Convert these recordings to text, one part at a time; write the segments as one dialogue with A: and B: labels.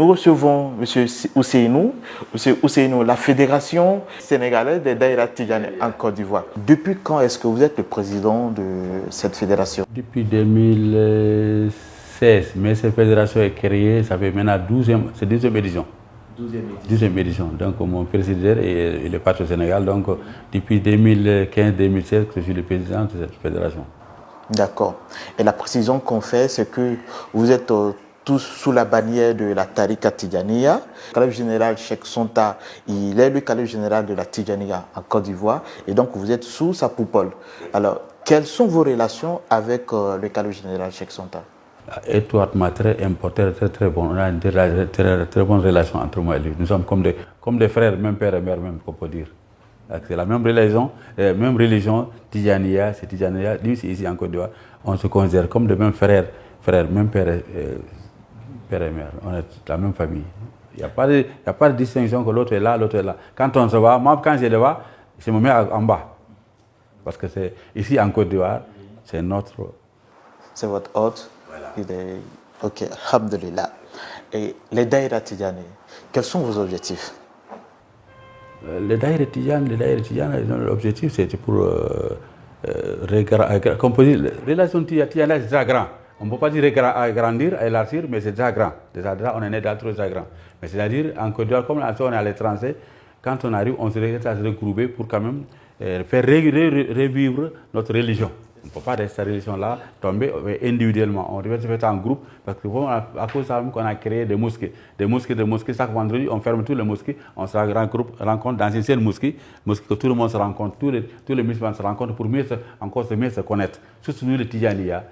A: nous recevons M. Ousseynou, la Fédération sénégalaise des Daïra Tidjane en Côte d'Ivoire. Depuis quand est-ce que vous êtes le président de cette fédération?
B: Depuis 2016, mais cette fédération est créée, ça fait maintenant 12e édition. 12e édition. Donc mon président est le parti au Sénégal. Donc depuis 2015-2016 que je suis le président de cette fédération.
A: D'accord. Et la précision qu'on fait, c'est que vous êtes tous sous la bannière de la Tariqa Tidjaniya. Le calife général Cheikh Sonta, il est le calife général de la Tidjaniya en Côte d'Ivoire. Et donc vous êtes sous sa coupole. Alors, quelles sont vos relations avec le calife général Cheikh Sonta?
B: Étroitement, très important, très bon. On a une très bonne relation entre moi et lui. Nous sommes comme des frères, même père et mère, même, qu'on peut dire. C'est la même religion, Tidjaniya, c'est Tidjaniya. Lui, c'est ici en Côte d'Ivoire. On se considère comme des mêmes frères, même père et mère. On est la même famille. Il n'y a pas de distinction que l'autre est là, l'autre est là. Quand on se voit, moi, quand je le vois, je me mets en bas. Parce que c'est ici en Côte d'Ivoire, c'est notre...
A: C'est votre hôte. Ok, alhamdulillah. Et les Daïra Tidjane, quels sont vos objectifs?
B: Les Daïra Tidjane, l'objectif c'est pour comme on peut dire, la relation Tidjane c'est déjà grand. On ne peut pas dire agrandir, élargir, mais c'est déjà grand. Déjà on est né dans déjà grand. Mais c'est-à-dire, en Côte d'Ivoire, comme on est à l'étranger, quand on arrive, on se regrouper pour quand même faire revivre notre religion. On ne peut pas de cette religion-là tomber individuellement. On devait se faire en groupe parce que à cause de ça qu'on a créé des mosquées. Des mosquées. Chaque vendredi, on ferme tous les mosquées. On se rencontre dans une seule mosquée que tout le monde se rencontre, tous les musulmans se rencontrent pour mieux se connaître. Surtout nous, les Tidjaniya.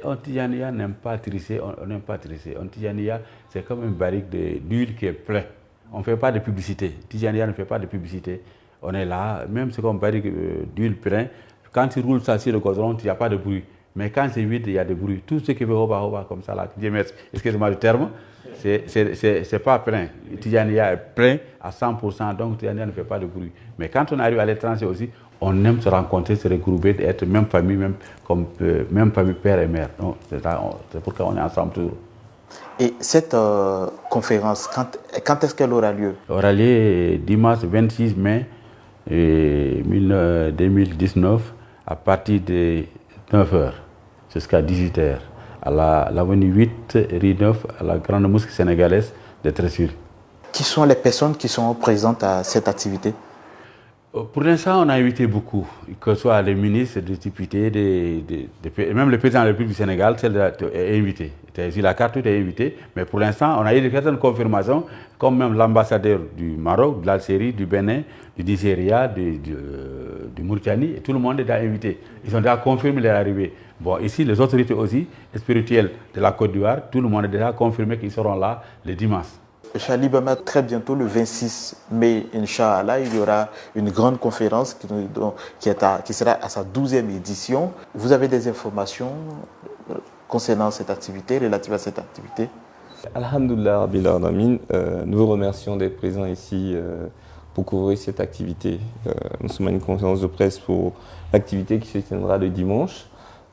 B: Un Tidjaniya n'aime pas tricher, on n'aime pas tricher. Un Tidjaniya, c'est comme une barrique d'huile qui est pleine. On ne fait pas de publicité. Tidjaniya ne fait pas de publicité. On est là, même c'est comme une barrique d'huile pleine. Quand tu roules ça sur le goudron, il n'y a pas de bruit. Mais quand c'est vide, il y a du bruit. Tout ce qui veut au comme ça, là, excusez-moi le terme, c'est pas plein. Tidjaniya est plein à 100%, donc Tidjaniya ne fait pas de bruit. Mais quand on arrive à l'étranger aussi, on aime se rencontrer, se regrouper, être même famille, même famille père et mère. C'est pourquoi on est ensemble toujours.
A: Et cette conférence, quand est-ce qu'elle aura lieu?
B: Elle aura lieu dimanche 26 mai 2019 à partir de 9h jusqu'à 18h à l'avenue 8, rue 9, à la grande mosquée sénégalaise de Tressuire.
A: Qui sont les personnes qui sont présentes à cette activité?
B: Pour l'instant, on a invité beaucoup, que ce soit les ministres, les députés, même le président de la République du Sénégal est invité. Sur la carte, tout est invité, mais pour l'instant, on a eu certaines confirmations, comme même l'ambassadeur du Maroc, de l'Algérie, du Bénin, du Nigeria, du Mauritanie, et tout le monde est déjà invité. Ils ont déjà confirmé leur arrivée. Bon, ici, les autorités aussi, spirituelles de la Côte d'Ivoire, tout le monde a déjà confirmé qu'ils seront là le dimanche.
A: Charlie Bama, très bientôt, le 26 mai, Inch'Allah, il y aura une grande conférence qui sera à sa 12e édition. Vous avez des informations concernant cette activité, relatives à cette activité?
C: Alhamdulillah, Rabbil Alamin, nous vous remercions d'être présents ici pour couvrir cette activité. Nous sommes à une conférence de presse pour l'activité qui se tiendra le dimanche,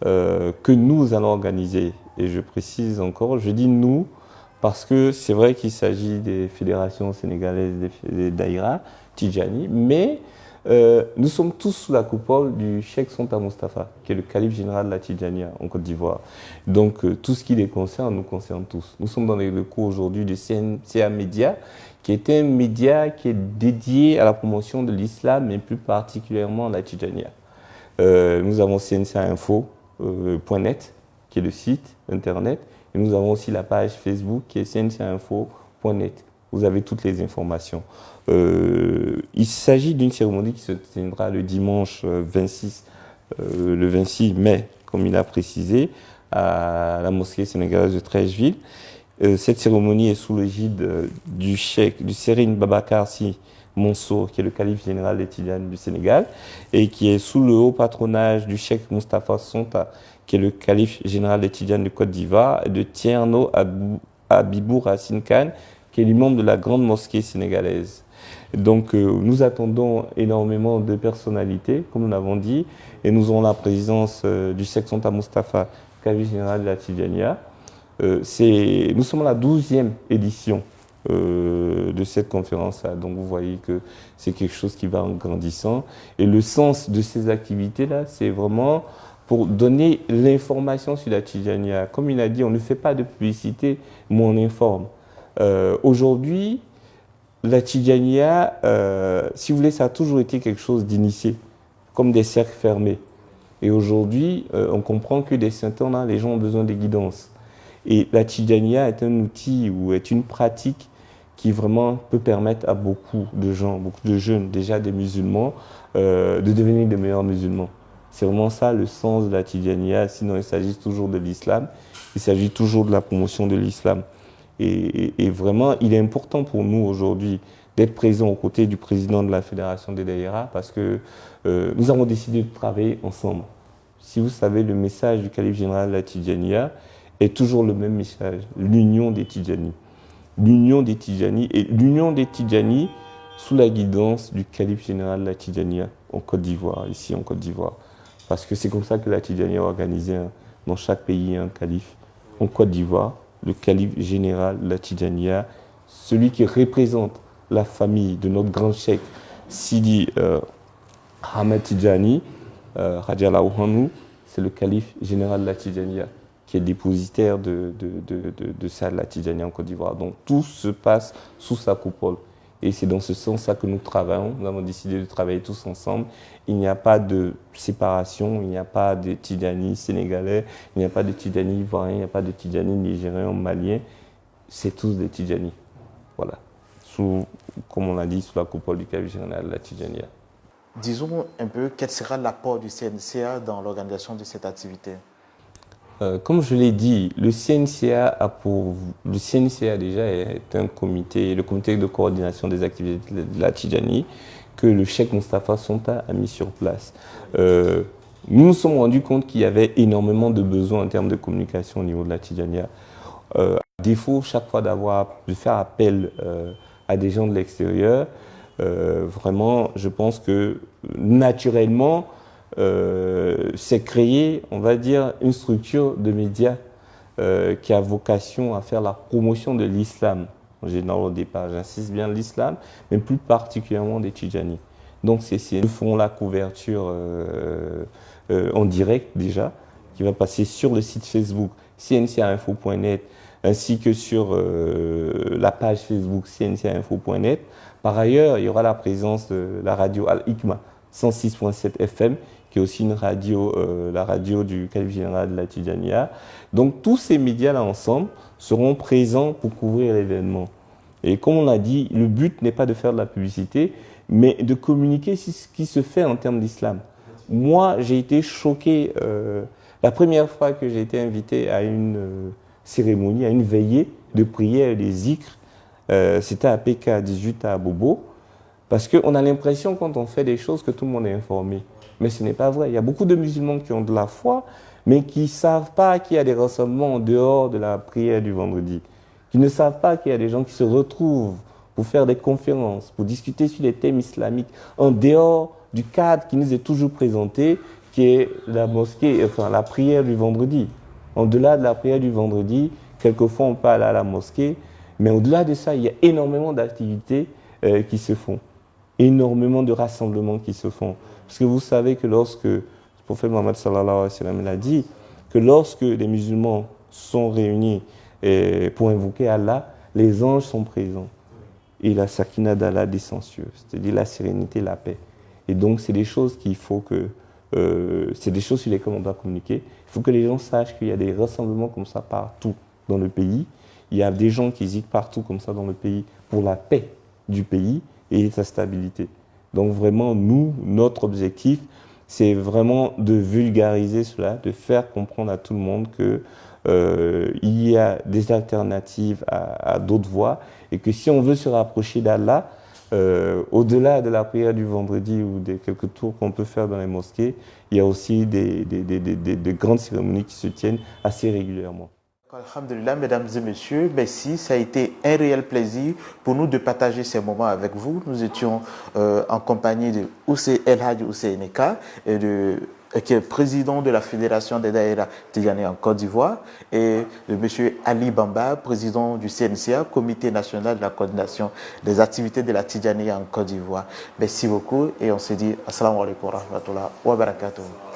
C: que nous allons organiser. Et je précise encore, je dis nous, parce que c'est vrai qu'il s'agit des fédérations sénégalaises des Daïra, Tidjani, mais nous sommes tous sous la coupole du Cheikh Sonta Moustapha, qui est le calife général de la Tidjaniya en Côte d'Ivoire. Donc tout ce qui les concerne nous concerne tous. Nous sommes dans les locaux aujourd'hui de CNCA Média, qui est un média qui est dédié à la promotion de l'islam, mais plus particulièrement la Tidjaniya. Nous avons cncainfo.net, qui est le site internet. Et nous avons aussi la page Facebook qui est cncainfo.net. Vous avez toutes les informations. Il s'agit d'une cérémonie qui se tiendra le dimanche 26 mai, comme il a précisé, à la mosquée sénégalaise de Treichville. Cette cérémonie est sous l'égide du Serigne Babacar Sy Mansour, qui est le calife général des Tidjanes du Sénégal, et qui est sous le haut patronage du Cheikh Moustapha Sonta, qui est le calife général des Tidjanes de Côte d'Ivoire, et de Thierno Abibou Racine Khan, qui est l'imam de la grande mosquée sénégalaise. Donc nous attendons énormément de personnalités, comme nous l'avons dit, et nous aurons la présence du Cheikh Sonta Moustapha, calife général de la Tidjaniya. Nous sommes à la 12e édition de cette conférence-là. Donc vous voyez que c'est quelque chose qui va en grandissant. Et le sens de ces activités-là, c'est vraiment pour donner l'information sur la Tidjaniya. Comme il a dit, on ne fait pas de publicité, mais on informe. Aujourd'hui, la Tidjaniya, si vous voulez, ça a toujours été quelque chose d'initié, comme des cercles fermés. Et aujourd'hui, on comprend que des certains temps, les gens ont besoin de guidance. Et la Tidjaniya est un outil ou est une pratique qui vraiment peut permettre à beaucoup de gens, beaucoup de jeunes, déjà des musulmans, de devenir de meilleurs musulmans. C'est vraiment ça le sens de la Tidjaniya, sinon il s'agit toujours de l'islam, il s'agit toujours de la promotion de l'islam. Et vraiment, il est important pour nous aujourd'hui d'être présents aux côtés du président de la Fédération des Daïras parce que nous avons décidé de travailler ensemble. Si vous savez, le message du calife général de la Tidjaniya est toujours le même message, l'union des Tidjanis. L'union des Tidjanis et l'union des Tidjanis sous la guidance du calife général de la Tidjaniya en Côte d'Ivoire, ici en Côte d'Ivoire. Parce que c'est comme ça que la Tidjaniya a organisé dans chaque pays un calife. En Côte d'Ivoire, le calife général de la Tidjaniya, celui qui représente la famille de notre grand cheikh Sidi Ahmed Tidjani, Radiallahu anhu, c'est le calife général de la Tidjaniya qui est dépositaire de ça, de la Tidjaniya en Côte d'Ivoire. Donc tout se passe sous sa coupole. Et c'est dans ce sens-là que nous travaillons. Nous avons décidé de travailler tous ensemble. Il n'y a pas de séparation, il n'y a pas de Tidjani sénégalais, il n'y a pas de Tidjani ivoirien, il n'y a pas de Tidjani nigérien, malien. C'est tous des Tidjani. Voilà. Comme on l'a dit, sous la coupole du calife général de la Tidjaniya.
A: Disons un peu quel sera l'apport du CNCA dans l'organisation de cette activité.
C: Comme je l'ai dit, le CNCA déjà est un comité, le comité de coordination des activités de la Tidjani que le cheikh Moustapha Sonta a mis sur place. Nous nous sommes rendus compte qu'il y avait énormément de besoins en termes de communication au niveau de la Tidjaniya. À défaut, chaque fois de faire appel à des gens de l'extérieur, vraiment, je pense que naturellement, c'est créer, on va dire, une structure de médias qui a vocation à faire la promotion de l'islam. En général, au départ, j'insiste bien l'islam, mais plus particulièrement des Tidjani. Donc, nous ferons la couverture en direct déjà, qui va passer sur le site Facebook cncainfo.net, ainsi que sur la page Facebook cncainfo.net. Par ailleurs, il y aura la présence de la radio Al-Hikma 106.7 FM, qui est aussi une radio, la radio du calife général de la Tidjaniya. Donc tous ces médias-là ensemble seront présents pour couvrir l'événement. Et comme on l'a dit, le but n'est pas de faire de la publicité, mais de communiquer sur ce qui se fait en termes d'islam. Moi, j'ai été choqué la première fois que j'ai été invité à une cérémonie, à une veillée de prière des zikrs. C'était à PK18 à Bobo. Parce qu'on a l'impression, quand on fait des choses, que tout le monde est informé. Mais ce n'est pas vrai. Il y a beaucoup de musulmans qui ont de la foi, mais qui ne savent pas qu'il y a des rassemblements en dehors de la prière du vendredi. Qui ne savent pas qu'il y a des gens qui se retrouvent pour faire des conférences, pour discuter sur les thèmes islamiques, en dehors du cadre qui nous est toujours présenté, qui est la mosquée, enfin la prière du vendredi. Au-delà de la prière du vendredi, quelquefois on peut aller à la mosquée, mais au-delà de ça, il y a énormément d'activités qui se font. Énormément de rassemblements qui se font. Parce que vous savez que lorsque, le prophète Mohammed sallallahu alayhi wa sallam l'a dit, que lorsque les musulmans sont réunis pour invoquer Allah, les anges sont présents. Et la sakina d'Allah descend sur eux, c'est-à-dire la sérénité, la paix. Et donc c'est des choses qu'il faut que, c'est des choses sur lesquelles on doit communiquer. Il faut que les gens sachent qu'il y a des rassemblements comme ça partout dans le pays. Il y a des gens qui hésitent partout comme ça dans le pays pour la paix du pays et sa stabilité. Donc vraiment, nous, notre objectif, c'est vraiment de vulgariser cela, de faire comprendre à tout le monde que il y a des alternatives à d'autres voies et que si on veut se rapprocher d'Allah, au-delà de la prière du vendredi ou des quelques tours qu'on peut faire dans les mosquées, il y a aussi des grandes cérémonies qui se tiennent assez régulièrement.
A: Alhamdulillah, mesdames et messieurs, merci. Ça a été un réel plaisir pour nous de partager ces moments avec vous. Nous étions en compagnie de El Hadji Oussé Neka et de qui est président de la Fédération des Daïra Tidjani en Côte d'Ivoire, et de M. Ali Bamba, président du CNCA, Comité national de la coordination des activités de la Tidjani en Côte d'Ivoire. Merci beaucoup et on se dit assalamu alaikum wa rahmatullahi wa barakatuh.